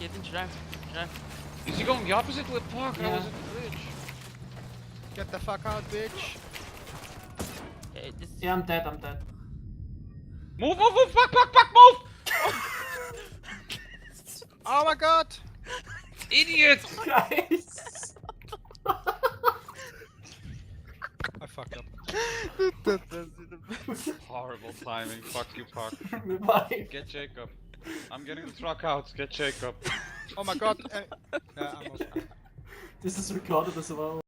Ethan, drive. Drive. Is he going the opposite way? Fuck, I Yeah. was at the bridge. Get the fuck out, bitch. Hey, this Yeah, I'm dead, I'm dead. Move, move, move, fuck, move! Oh my god! Idiot! Guys! I fucked up. Horrible timing, fuck you, Puck. Bye. Get Jacob. I'm getting the truck out, get Jacob. Oh my god. Yeah, I'm also. This is recorded as well.